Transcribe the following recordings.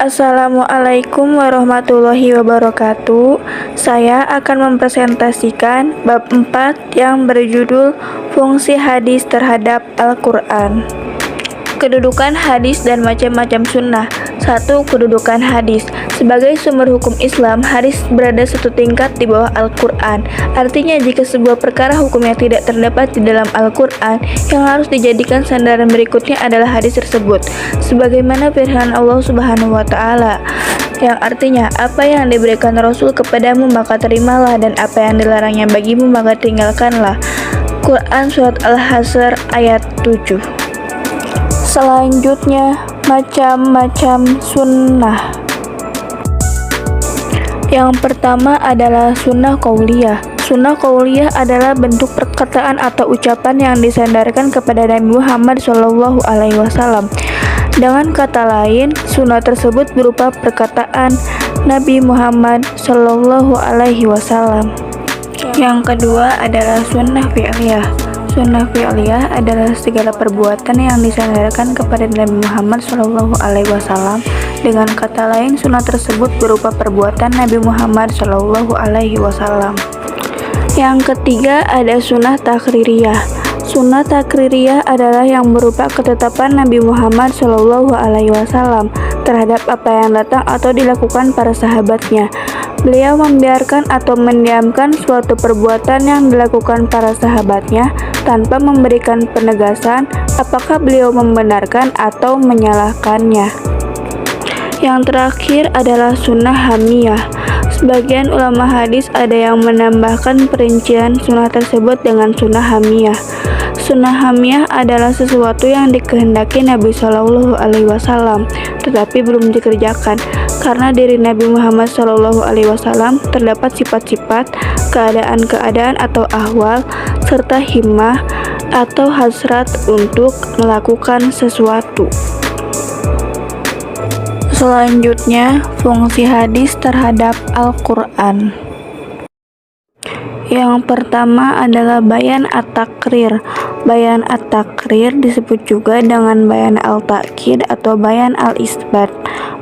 Assalamualaikum warahmatullahi wabarakatuh. Saya akan mempresentasikan bab 4 yang berjudul Fungsi Hadis terhadap Al-Quran. Kedudukan hadis dan macam-macam sunnah. 1. Kedudukan hadis. Sebagai sumber hukum Islam, hadis berada satu tingkat di bawah Al-Quran. Artinya, jika sebuah perkara hukum yang tidak terdapat di dalam Al-Quran, yang harus dijadikan sandaran berikutnya adalah hadis tersebut. Sebagaimana firman Allah Subhanahu wa Ta'ala, yang artinya, apa yang diberikan Rasul kepadamu maka terimalah, dan apa yang dilarangnya bagimu maka tinggalkanlah. Quran Surat Al-Hasr ayat 7. Selanjutnya, macam-macam sunnah. Yang pertama adalah sunnah qauliyah. Sunnah qauliyah adalah bentuk perkataan atau ucapan yang disandarkan kepada Nabi Muhammad SAW. Dengan kata lain, sunnah tersebut berupa perkataan Nabi Muhammad SAW. Yang kedua adalah sunnah fi'liyah. Sunnah fi'liyah adalah segala perbuatan yang disandarkan kepada Nabi Muhammad SAW. Dengan kata lain, sunnah tersebut berupa perbuatan Nabi Muhammad SAW. Yang ketiga ada sunnah takririyah. Sunnah takririyah adalah yang berupa ketetapan Nabi Muhammad SAW terhadap apa yang datang atau dilakukan para sahabatnya. Beliau membiarkan atau mendiamkan suatu perbuatan yang dilakukan para sahabatnya tanpa memberikan penegasan apakah beliau membenarkan atau menyalahkannya. Yang terakhir adalah sunnah hamiyah. Sebagian ulama hadis ada yang menambahkan perincian sunnah tersebut dengan sunnah hamiyah. Sunnah hamiyah adalah sesuatu yang dikehendaki Nabi SAW, tetapi belum dikerjakan karena diri Nabi Muhammad SAW terdapat sifat-sifat, keadaan-keadaan atau ahwal, serta himmah atau hasrat untuk melakukan sesuatu. Selanjutnya, fungsi hadis terhadap Al-Quran. Yang pertama adalah bayan at-takrir. Bayan at-takrir disebut juga dengan bayan al-ta'kid atau bayan al-isbat.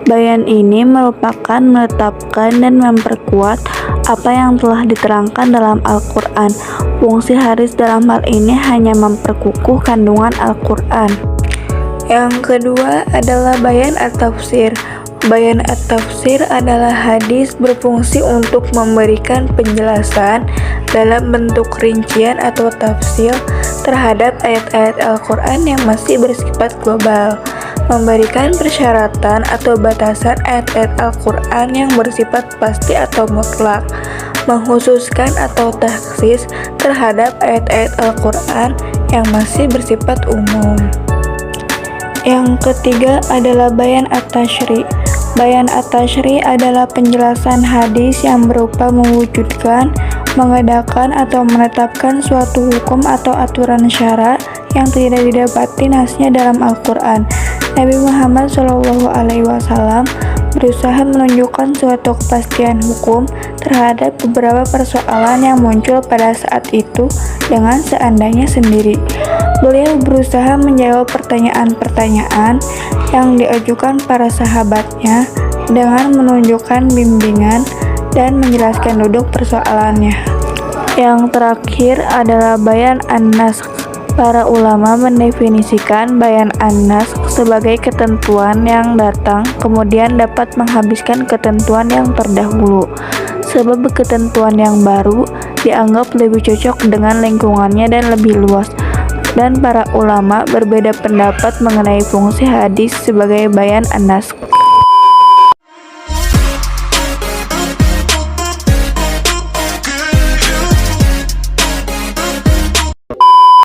Bayan ini merupakan menetapkan dan memperkuat apa yang telah diterangkan dalam Al-Quran. Fungsi hadis dalam hal ini hanya memperkukuh kandungan Al-Quran. Yang kedua adalah bayan at-tafsir. Bayan at-tafsir adalah hadis berfungsi untuk memberikan penjelasan dalam bentuk rincian atau tafsir terhadap ayat-ayat Al-Quran yang masih bersifat global, memberikan persyaratan atau batasan ayat-ayat Al-Quran yang bersifat pasti atau mutlak, mengkhususkan atau takhsis terhadap ayat-ayat Al-Quran yang masih bersifat umum. Yang ketiga adalah bayan at-tashri'. Bayan at-tashri' adalah penjelasan hadis yang berupa mewujudkan, mengadakan atau menetapkan suatu hukum atau aturan syara yang tidak didapati nasnya dalam Al-Quran. Nabi Muhammad SAW berusaha menunjukkan suatu kepastian hukum terhadap beberapa persoalan yang muncul pada saat itu dengan seandainya sendiri. Beliau berusaha menjawab pertanyaan-pertanyaan yang diajukan para sahabatnya dengan menunjukkan bimbingan dan menjelaskan duduk persoalannya. Yang terakhir adalah bayan an-nasakh. Para ulama mendefinisikan bayan an-nasakh sebagai ketentuan yang datang kemudian dapat menghabiskan ketentuan yang terdahulu. Sebab ketentuan yang baru dianggap lebih cocok dengan lingkungannya dan lebih luas. Dan para ulama berbeda pendapat mengenai fungsi hadis sebagai bayan an-nasakh.